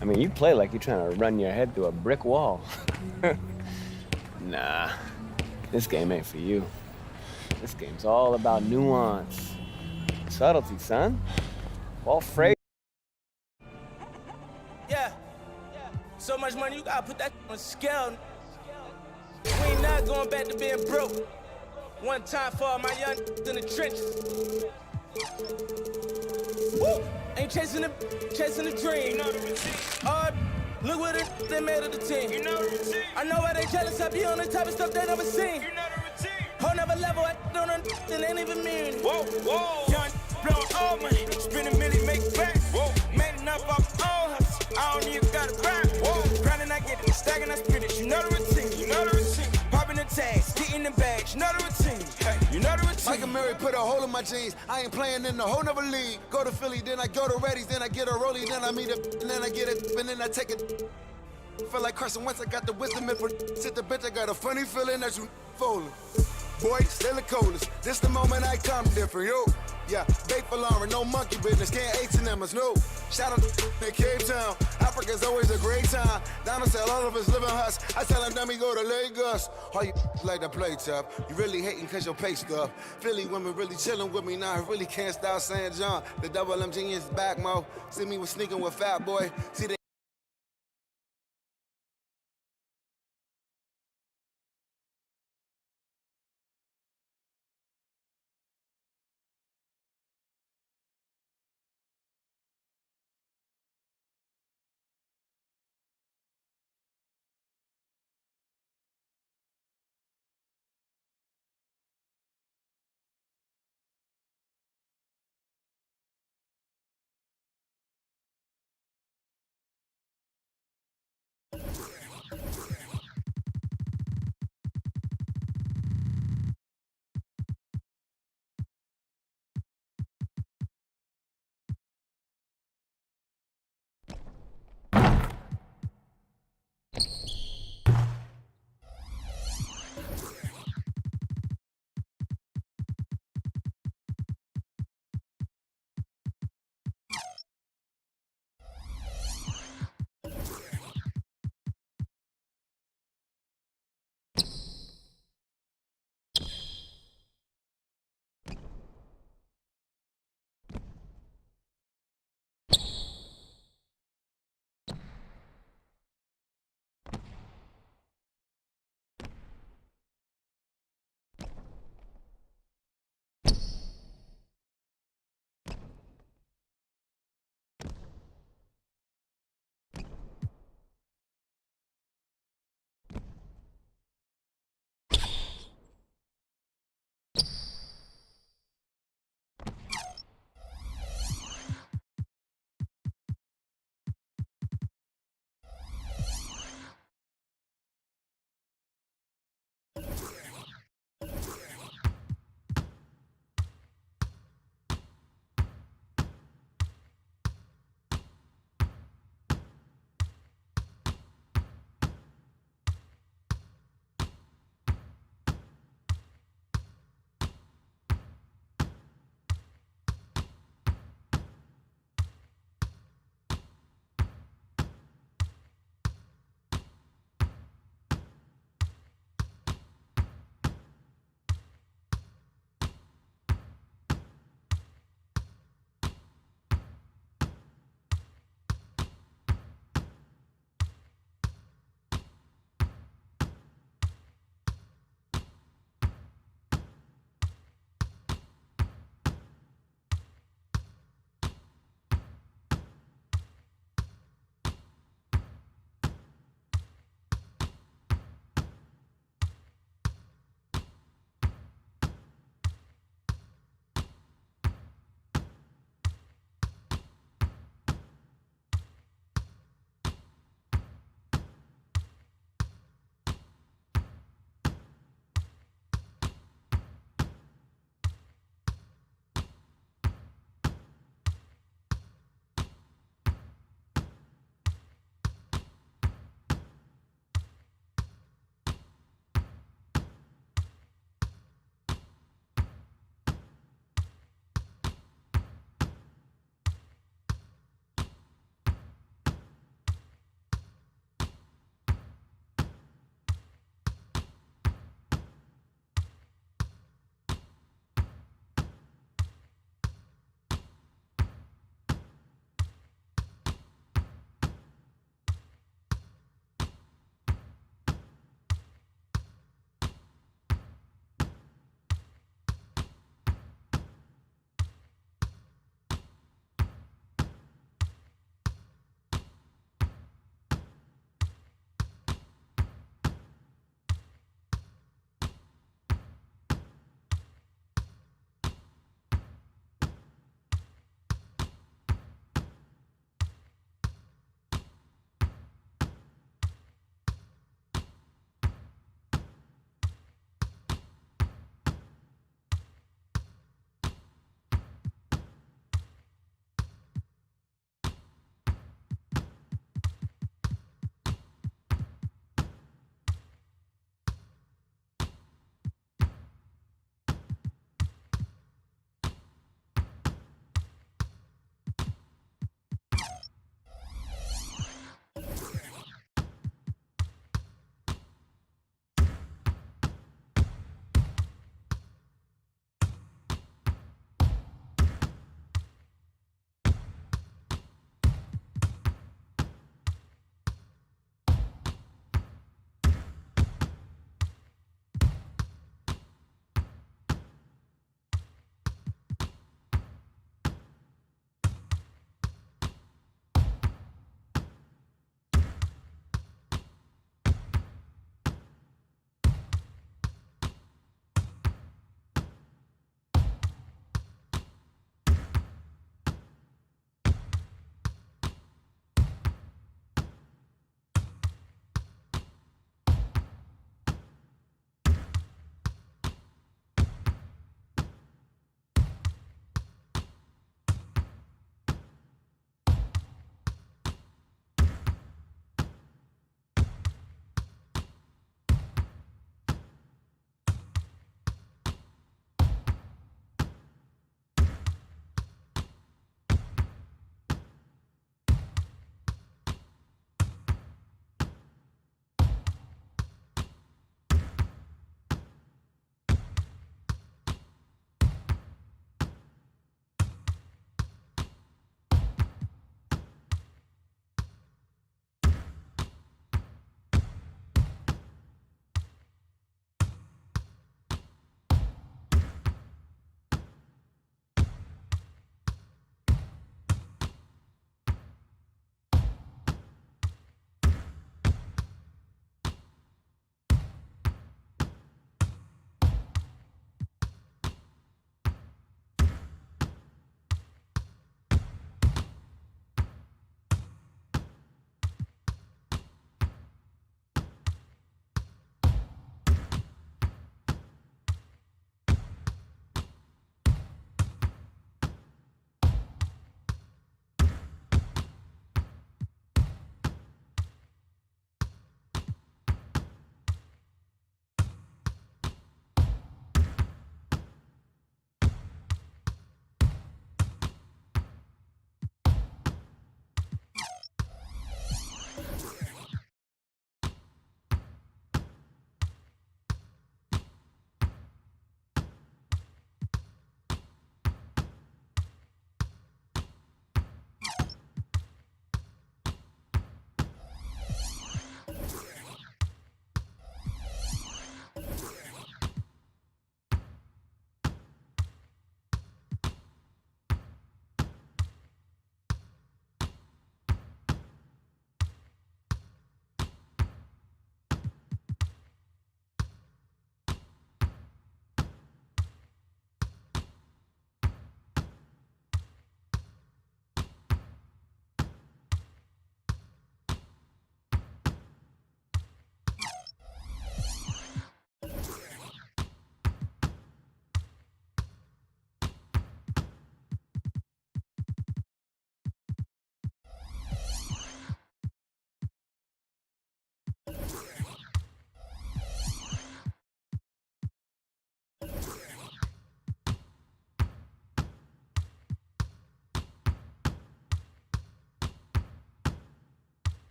I mean, you play like you're trying to run your head through a brick wall. Nah, this game ain't for you. This game's all about nuance. Subtlety, son. Walt Frazier. Yeah. So much money, you gotta put that on a scale. We ain't not going back to being broke. One time for all my young in the trenches. Woo! Ain't chasing the dream. You know the routine. Look what they made of the team. You know the routine. I know why they jealous. I be on the type of stuff they never seen. You know the routine. Whole never level, I don't understand, ain't even mean. Whoa, whoa. Young blowing all money, spend a million, make it back. Whoa. Made enough off all hustle. I don't even gotta grind. Whoa. Grinding, I get it, stacking, I spit it. You know the routine. You know the routine. Popping the tags, getting the bags. You know the routine. Hey, you know the routine. Michael Murray put a hole in my jeans. I ain't playing in the whole nother league. Go to Philly, then I go to Reddy's, then I get a rollie, then I meet a, and then I get it, and then I take it. Feel like Carson Wentz, I got the wisdom and for sit the bitch, I got a funny feeling that you falling. Boy, still the coldest. This the moment I come different, yo. Yeah, bait for Lauren, no monkey business, can't H&M's, no. Shout out to Cape Town, Africa's always a great time. Down to sell all of us living huts. I tell them, dummy, go to Lagos. All you like to play tough. You really hating cause your pay stuff. Philly women really chilling with me now. I really can't stop saying John. The double M genius back, mo. See me with sneaking with Fat Boy. See the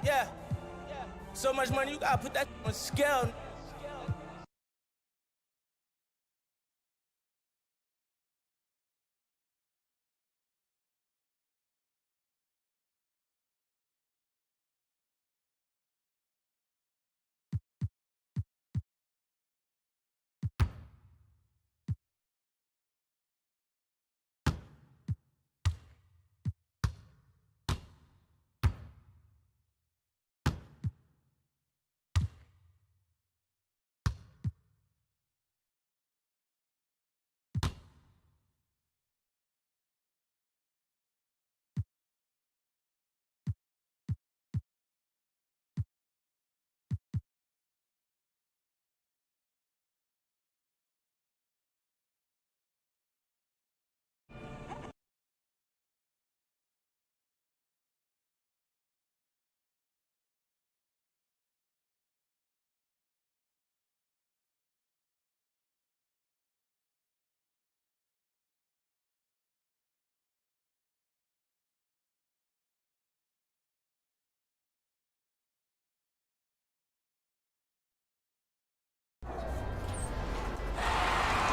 Yeah. So much money, you gotta put that on scale.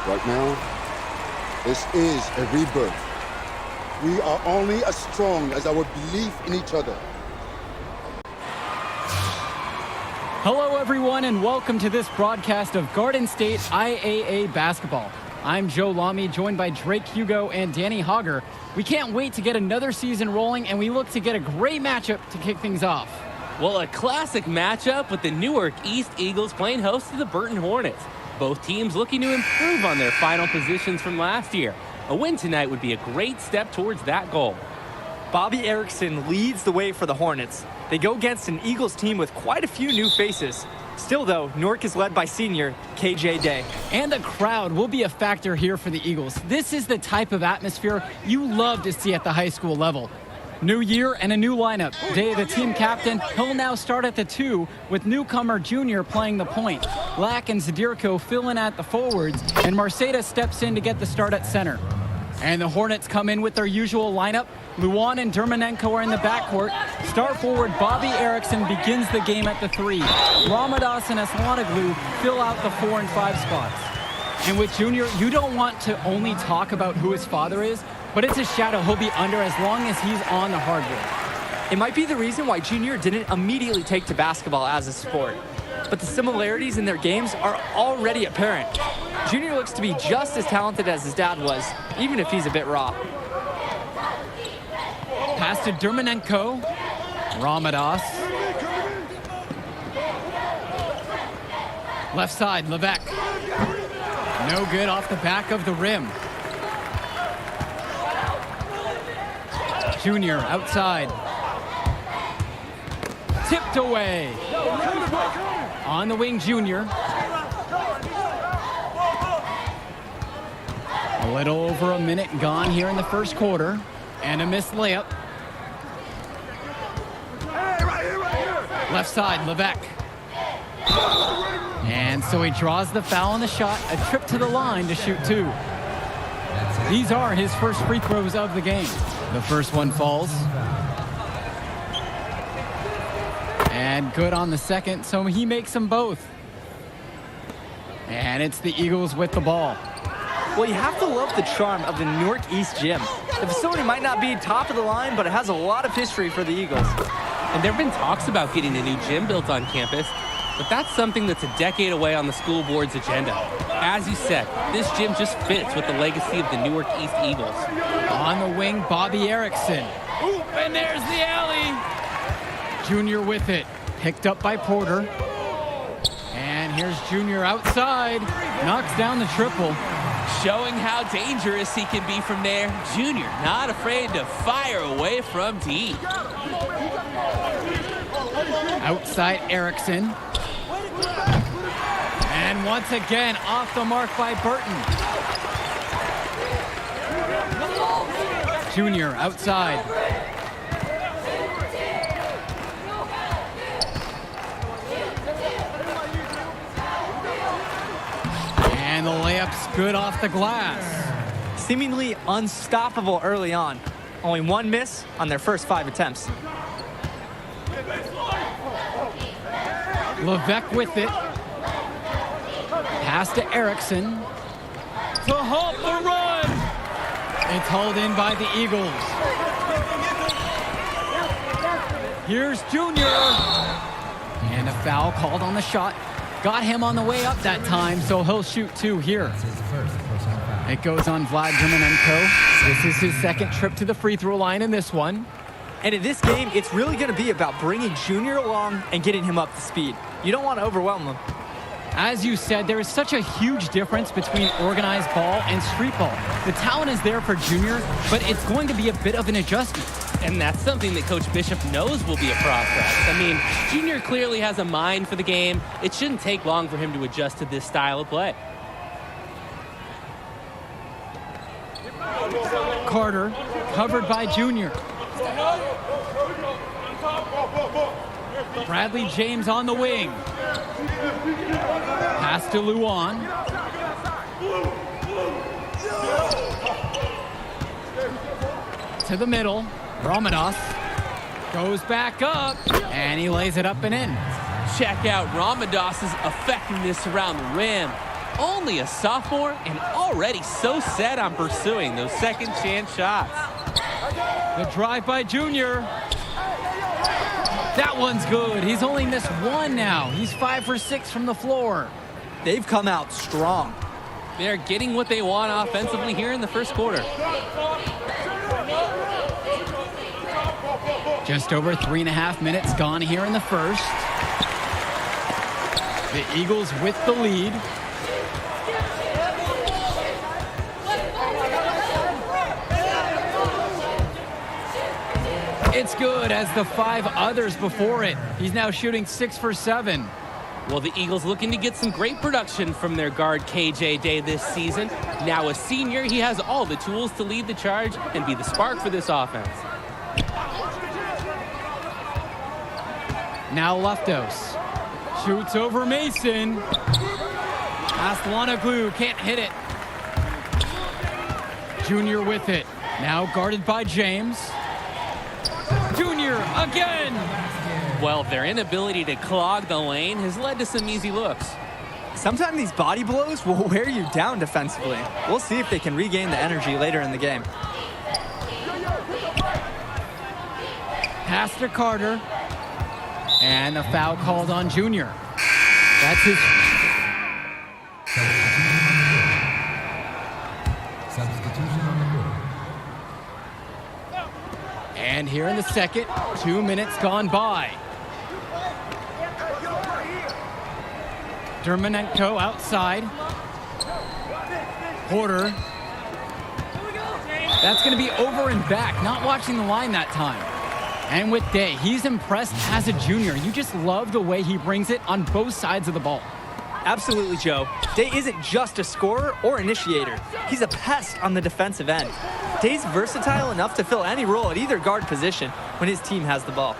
Right now, this is a rebirth. We are only as strong as our belief in each other. Hello, everyone, and welcome to this broadcast of Garden State IAA basketball. I'm Joe Lamy, joined by Drake Hugo and Danny Hogger. We can't wait to get another season rolling, and we look to get a great matchup to kick things off. Well, a classic matchup with the Newark East Eagles playing host to the Burton Hornets. Both teams looking to improve on their final positions from last year. A win tonight would be a great step towards that goal. Bobby Erickson leads the way for the Hornets. They go against an Eagles team with quite a few new faces. Still, though, Newark is led by senior KJ Day. And the crowd will be a factor here for the Eagles. This is the type of atmosphere you love to see at the high school level. New year and a new lineup. Day, the team captain, he'll now start at the 2 with newcomer Junior playing the point. Lack and Zadirko fill in at the forwards, and Marceda steps in to get the start at center. And the Hornets come in with their usual lineup. Luan and Dermanenko are in the backcourt. Star forward Bobby Erickson begins the game at the 3. Ramadas and Aslanoglu fill out the 4 and 5 spots. And with Junior, you don't want to only talk about who his father is, but it's a shadow he'll be under as long as he's on the hardwood. It might be the reason why Junior didn't immediately take to basketball as a sport, but the similarities in their games are already apparent. Junior looks to be just as talented as his dad was, even if he's a bit raw. Pass to Dermanenko. Ramadas. Left side, Levesque. No good off the back of the rim. Junior outside. Tipped away. On the wing, Junior. A little over a minute gone here in the first quarter. And a missed layup. Left side, Levesque. And so he draws the foul on the shot. A trip to the line to shoot 2. These are his first free throws of the game. The first one falls. And good on the second, so he makes them both. And it's the Eagles with the ball. Well, you have to love the charm of the Newark East Gym. The facility might not be top of the line, but it has a lot of history for the Eagles. And there have been talks about getting a new gym built on campus, but that's something that's a decade away on the school board's agenda. As you said, this gym just fits with the legacy of the Newark East Eagles. On the wing, Bobby Erickson. Oop, and there's the alley. Junior with it. Picked up by Porter. And here's Junior outside. Knocks down the triple. Showing how dangerous he can be from there. Junior not afraid to fire away from deep. Outside Erickson. And once again, off the mark by Burton. Junior outside. And the layup's good off the glass. Seemingly unstoppable early on. Only one miss on their first 5 attempts. Levesque with it. Pass to Erickson. To halt the run. It's hauled in by the Eagles. Here's Junior. And a foul called on the shot. Got him on the way up that time, so he'll shoot 2 here. It goes on Vlad Dermonenko. This is his second trip to the free throw line in this one. And in this game, it's really going to be about bringing Junior along and getting him up to speed. You don't want to overwhelm him. As you said, there is such a huge difference between organized ball and street ball. The talent is there for Junior, but it's going to be a bit of an adjustment. And that's something that Coach Bishop knows will be a process. I mean, Junior clearly has a mind for the game. It shouldn't take long for him to adjust to this style of play. Carter, covered by Junior. Bradley James on the wing. Pass to Luan. To the middle. Ramadas goes back up, and he lays it up and in. Check out Ramadas's effectiveness around the rim. Only a sophomore and already so set on pursuing those second chance shots. The drive by Junior. That one's good. He's only missed 1 now. He's 5 for 6 from the floor. They've come out strong. They're getting what they want offensively here in the first quarter. Just over 3.5 minutes gone here in the first. The Eagles with the lead. It's good as the 5 others before it. He's now shooting 6 for 7. Well, the Eagles looking to get some great production from their guard KJ Day this season. Now a senior, he has all the tools to lead the charge and be the spark for this offense. Now Leftos shoots over Mason. Aslanoglu can't hit it. Junior with it. Now guarded by James. Junior again. Well, their inability to clog the lane has led to some easy looks. Sometimes these body blows will wear you down defensively. We'll see if they can regain the energy later in the game. Pass to Carter. And a foul called on Junior. That's his. Substitution on the board. And here in the second, 2 minutes gone by. Dermonenko outside. Porter. That's going to be over and back. Not watching the line that time. And with Day, he's impressed as a junior. You just love the way he brings it on both sides of the ball. Absolutely, Joe. Day isn't just a scorer or initiator. He's a pest on the defensive end. Day's versatile enough to fill any role at either guard position when his team has the ball.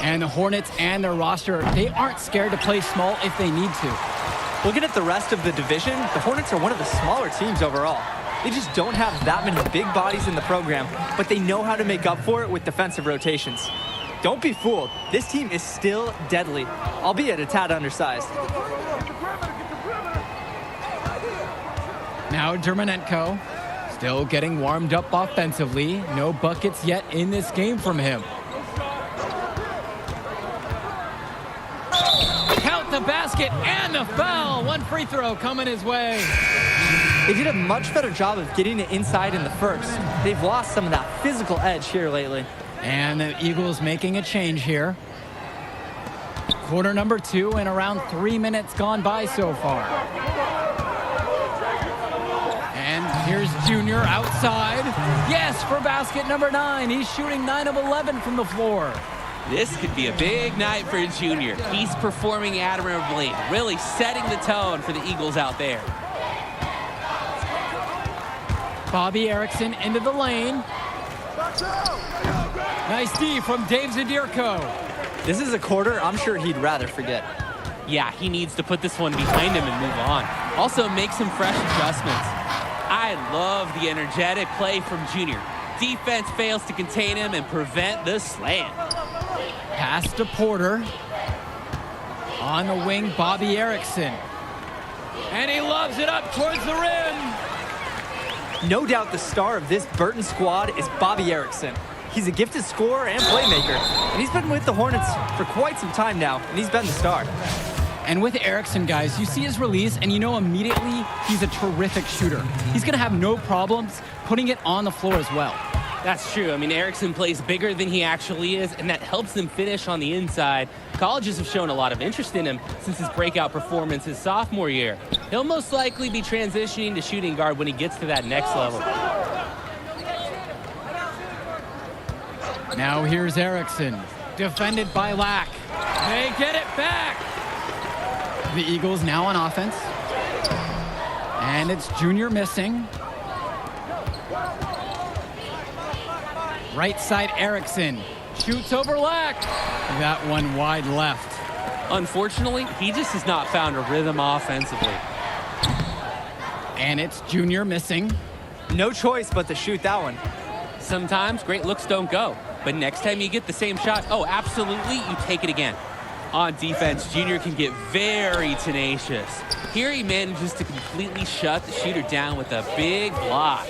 And the Hornets and their roster, they aren't scared to play small if they need to. Looking at the rest of the division, the Hornets are one of the smaller teams overall. They just don't have that many big bodies in the program, but they know how to make up for it with defensive rotations. Don't be fooled. This team is still deadly, albeit a tad undersized. Now Dermonenko, still getting warmed up offensively. No buckets yet in this game from him. Count the basket and the foul. One free throw coming his way. They did a much better job of getting it inside in the first. They've lost some of that physical edge here lately. And the Eagles making a change here. Quarter number 2 and around 3 minutes gone by so far. And here's Junior outside. Yes, for basket number 9. He's shooting 9 of 11 from the floor. This could be a big night for Junior. He's performing admirably, really setting the tone for the Eagles out there. Bobby Erickson into the lane. Nice D from Dave Zadirko. This is a quarter I'm sure he'd rather forget. Yeah, he needs to put this one behind him and move on. Also make some fresh adjustments. I love the energetic play from Junior. Defense fails to contain him and prevent the slam. Pass to Porter. On the wing, Bobby Erickson. And he lobs it up towards the rim. No doubt the star of this Burton squad is Bobby Erickson. He's a gifted scorer and playmaker, and he's been with the Hornets for quite some time now, and he's been the star. And with Erickson, guys, you see his release, and you know immediately he's a terrific shooter. He's going to have no problems putting it on the floor as well. That's true. I mean, Erickson plays bigger than he actually is, and that helps them finish on the inside. Colleges have shown a lot of interest in him since his breakout performance his sophomore year. He'll most likely be transitioning to shooting guard when he gets to that next level. Now here's Erickson, defended by Lack. They get it back. The Eagles now on offense. And it's Junior missing. Right side Erickson shoots over Lack. That one wide left. Unfortunately, he just has not found a rhythm offensively. And it's Junior missing. No choice but to shoot that one. Sometimes great looks don't go, but next time you get the same shot, oh, absolutely, you take it again. On defense, Junior can get very tenacious. Here he manages to completely shut the shooter down with a big block.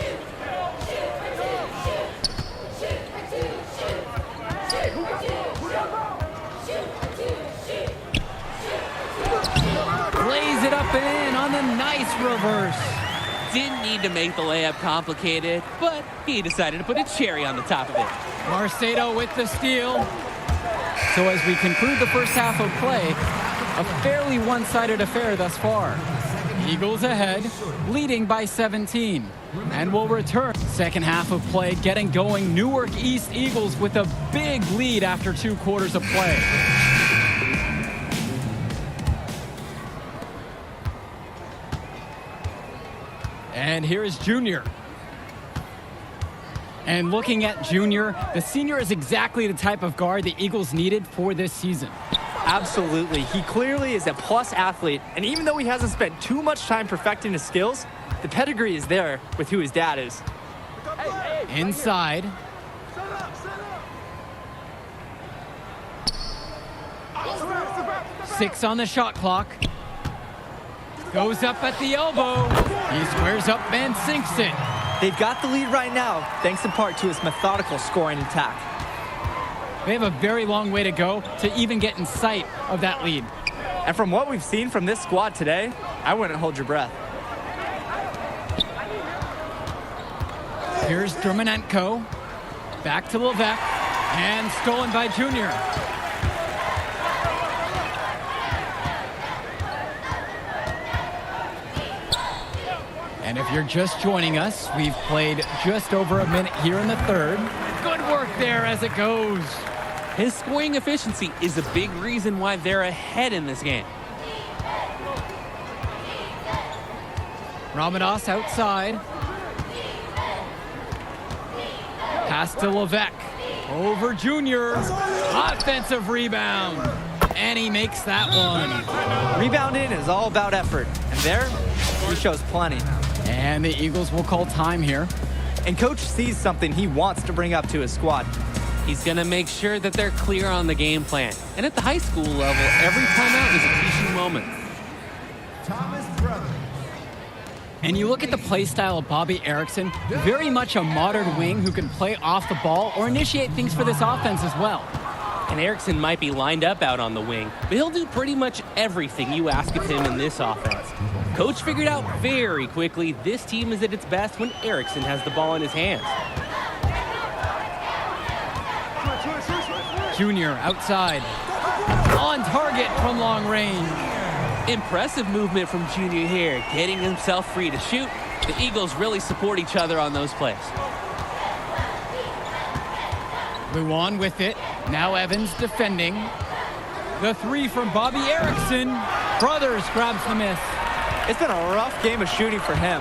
Lays it up and in on the nice reverse. Didn't need to make the layup complicated, but he decided to put a cherry on the top of it. Marcedo with the steal. So as we conclude the first half of play, a fairly one-sided affair thus far. Eagles ahead, leading by 17. And we'll return. Second half of play getting going. Newark East Eagles with a big lead after 2 quarters of play. And here is Junior. And looking at Junior, the senior is exactly the type of guard the Eagles needed for this season. Absolutely. He clearly is a plus athlete, and even though he hasn't spent too much time perfecting his skills, the pedigree is there with who his dad is. Inside. Six on the shot clock. Goes up at the elbow. He squares up and sinks it. They've got the lead right now, thanks in part to his methodical scoring attack. They have a very long way to go to even get in sight of that lead. And from what we've seen from this squad today, I wouldn't hold your breath. Here's Drumanenko. Back to Levesque. And stolen by Junior. And if you're just joining us, we've played just over a minute here in the third. Good work there as it goes. His scoring efficiency is a big reason why they're ahead in this game. Ramadas outside. Pass to Levesque. Over Junior. Offensive rebound. And he makes that one. Rebounding is all about effort. And there, he shows plenty. And the Eagles will call time here. And coach sees something he wants to bring up to his squad. He's going to make sure that they're clear on the game plan. And at the high school level, every timeout is a teaching moment. And you look at the play style of Bobby Erickson, very much a modern wing who can play off the ball or initiate things for this offense as well. And Erickson might be lined up out on the wing, but he'll do pretty much everything you ask of him in this offense. Coach figured out very quickly this team is at its best when Erickson has the ball in his hands. Junior outside. On target from long range. Impressive movement from Junior here, getting himself free to shoot. The Eagles really support each other on those plays. Luan with it. Now Evans defending. The three from Bobby Erickson. Brothers grabs the miss. It's been a rough game of shooting for him.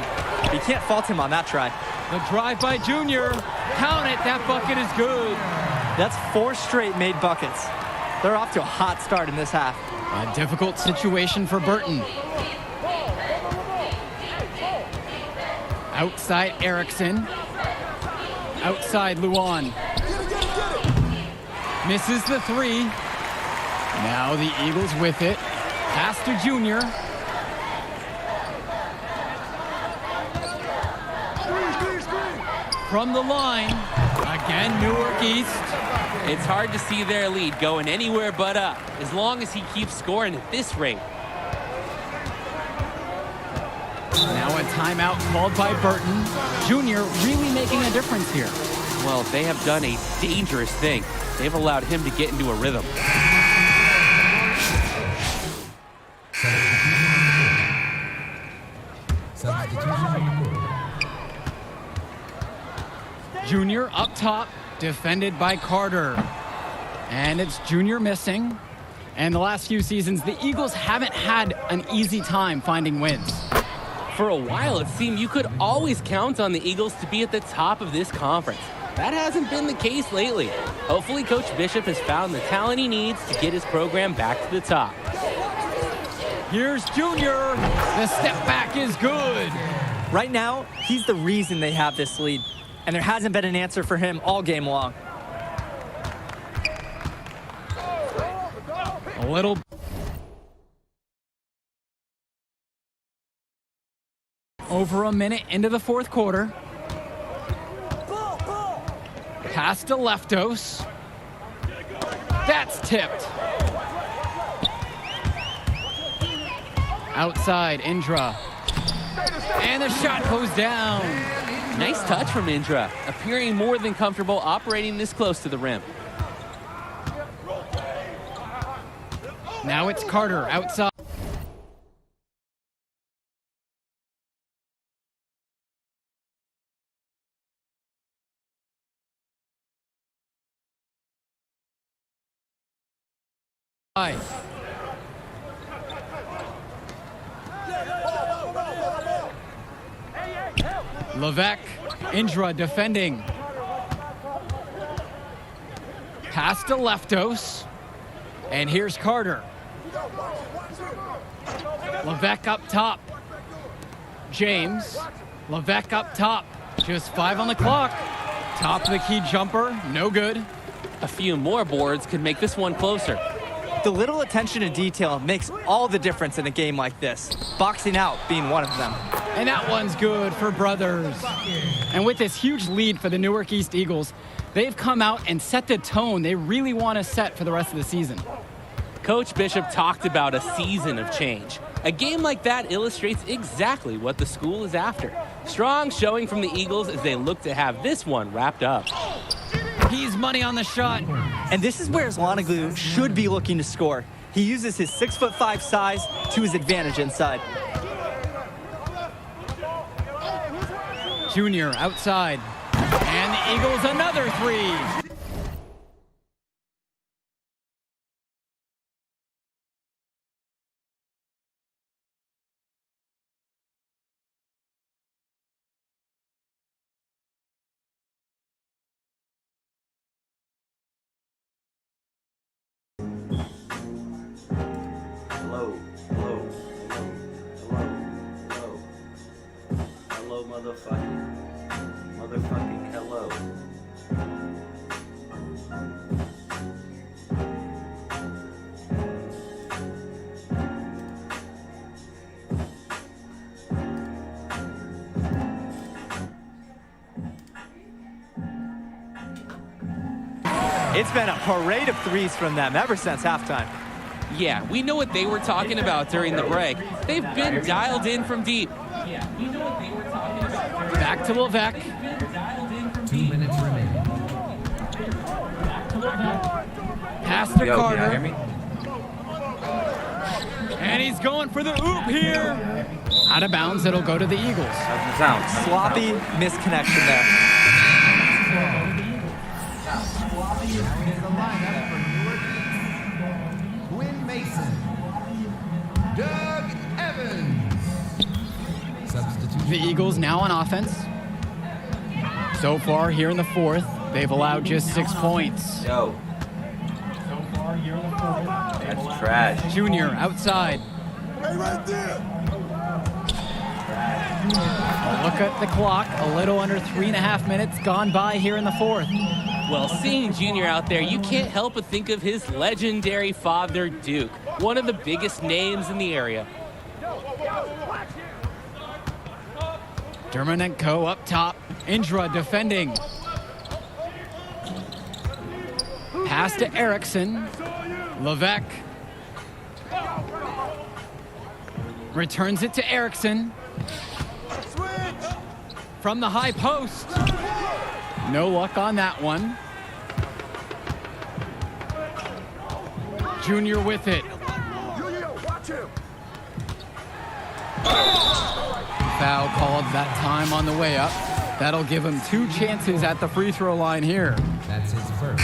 You can't fault him on that try. The drive by Junior. Count it, that bucket is good. That's 4 straight made buckets. They're off to a hot start in this half. A difficult situation for Burton. Outside Erickson. Outside Luan. Misses the three. Now the Eagles with it. Pass to Junior. From the line, again Newark East. It's hard to see their lead going anywhere but up, as long as he keeps scoring at this rate. Now a timeout called by Burton. Junior really making a difference here. Well, they have done a dangerous thing. They've allowed him to get into a rhythm. Substitution on the court. Junior up top, defended by Carter. And it's Junior missing. And the last few seasons, the Eagles haven't had an easy time finding wins. For a while, it seemed you could always count on the Eagles to be at the top of this conference. That hasn't been the case lately. Hopefully, Coach Bishop has found the talent he needs to get his program back to the top. Here's Junior. The step back is good. Right now, he's the reason they have this lead. And there hasn't been an answer for him all game long. A little. Over a minute into the fourth quarter. Pass to Leftos. That's tipped. Outside, Indra. And the shot goes down. Nice touch from Indra, appearing more than comfortable operating this close to the rim. Now it's Carter outside. Levesque, Indra defending. Pass to Leftos. And here's Carter. Levesque up top. James. Levesque up top. Just 5 on the clock. Top of the key jumper, no good. A few more boards could make this one closer. The little attention to detail makes all the difference in a game like this. Boxing out being one of them. And that one's good for Brothers. And with this huge lead for the Newark East Eagles, they've come out and set the tone they really want to set for the rest of the season. Coach Bishop talked about a season of change. A game like that illustrates exactly what the school is after. Strong showing from the Eagles as they look to have this one wrapped up. He's money on the shot. And this is where Zlonoglu should be looking to score. He uses his 6'5" size to his advantage inside. Junior outside. And the Eagles another three. Hello, motherfucking hello. It's been a parade of threes from them ever since halftime. Yeah, we know what they were talking about during the break. They've been dialed in from deep. Yeah, we know what they were talking about. Back to Levesque. 2 minutes remaining. Pass to Carter. And he's going for the oop here. Out of bounds, it'll go to the Eagles. Sloppy misconnection there. Quinn Mason. Doug Evans. Substitution. The Eagles now on offense. So far here in the fourth, they've allowed just 6 points. Yo. That's trash. Junior outside. Hey, right there. A look at the clock. A little under 3.5 minutes gone by here in the fourth. Well, seeing Junior out there, you can't help but think of his legendary father, Duke. one of the biggest names in the area. Dermonenko up top. Indra defending. Pass to Eriksson. Levesque. Returns it to Eriksson. From the high post. No luck on that one. Junior with it. Foul called that time on the way up. That'll give him 2 chances at the free throw line here. That's his first.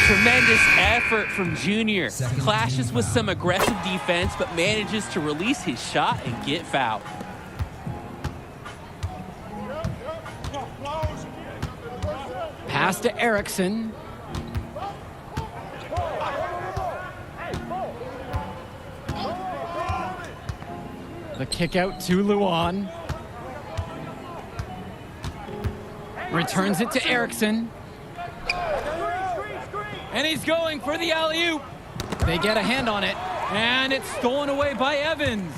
Tremendous effort from Junior. Clashes with some aggressive defense, but manages to release his shot and get fouled. Pass to Eriksson. The kick out to Luan. Returns it to Eriksson. And he's going for the alley-oop. They get a hand on it, and it's stolen away by Evans.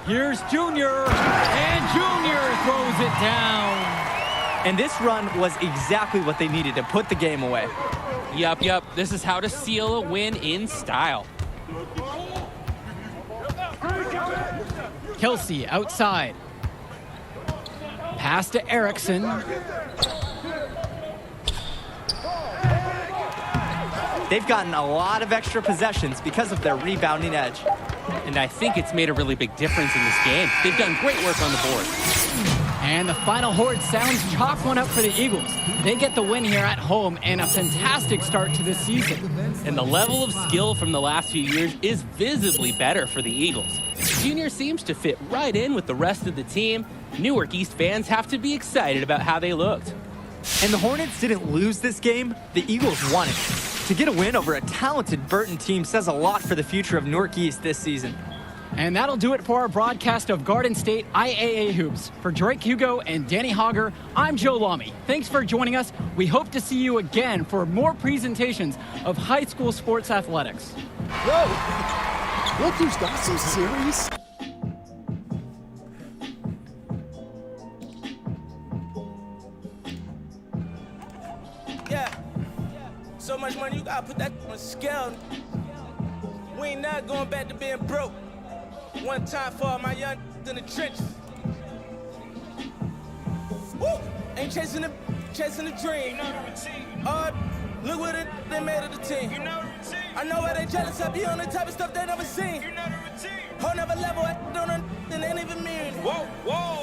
Here's Junior, and Junior throws it down. And this run was exactly what they needed to put the game away. Yup. This is how to seal a win in style. Kelsey outside. Pass to Eriksson. They've gotten a lot of extra possessions because of their rebounding edge. And I think it's made a really big difference in this game. They've done great work on the board. And the final horde sounds chalk one up for the Eagles. They get the win here at home and a fantastic start to the season. And the level of skill from the last few years is visibly better for the Eagles. Junior seems to fit right in with the rest of the team. Newark East fans have to be excited about how they looked. And the Hornets didn't lose this game, the Eagles won it. To get a win over a talented Burton team says a lot for the future of Newark East this season. And that'll do it for our broadcast of Garden State IAA Hoops. For Drake Hugo and Danny Hogger, I'm Joe Lamy. Thanks for joining us. We hope to see you again for more presentations of high school sports athletics. Whoa! Look who's got some series. Yeah. So much money, you gotta put that on scale. We ain't not going back to being broke. One time for all my young in the trenches. Woo! Ain't chasing the dream. Look what they made of the team. I know why they jealous. I be on the type of stuff they never seen. Whole never level, I don't understand, ain't even mean. Whoa.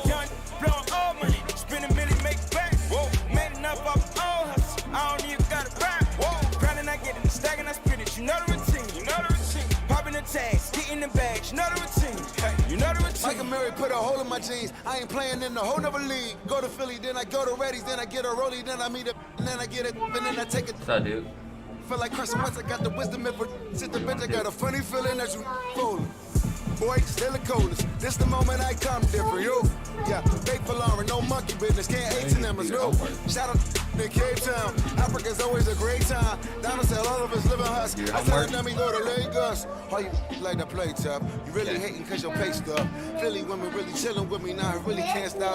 Young, blowing all money, spend a minute, make back. Whoa. Made enough off all hustle. I don't even gotta rap. Whoa. Grinding, I get it, stacking, I spit it. You know the routine. Popping the tags, getting the bags. You know the routine. Hey, you know the routine. Michael Murray put a hole in my jeans. I ain't playing in the whole nother league. Go to Philly, then I go to Reddy's, then I get a rollie, then I meet it, and then I get it, and then I take it. What's up, dude? Feel like Carson Wentz, I got the wisdom if it sit the bench. I got a funny feeling that you fooling. Boy, still the coolest. This the moment I come different, yo. Yeah, bait for Lauren, no monkey business. Can't H&M us, no. Shout out in Cape Town. Africa's always a great time. Donald said all of us live in husk. I said, let me go to Lagos. How you like to play tough? You really hating cause your pay stuff. Philly women really chilling with me now. I really can't stop.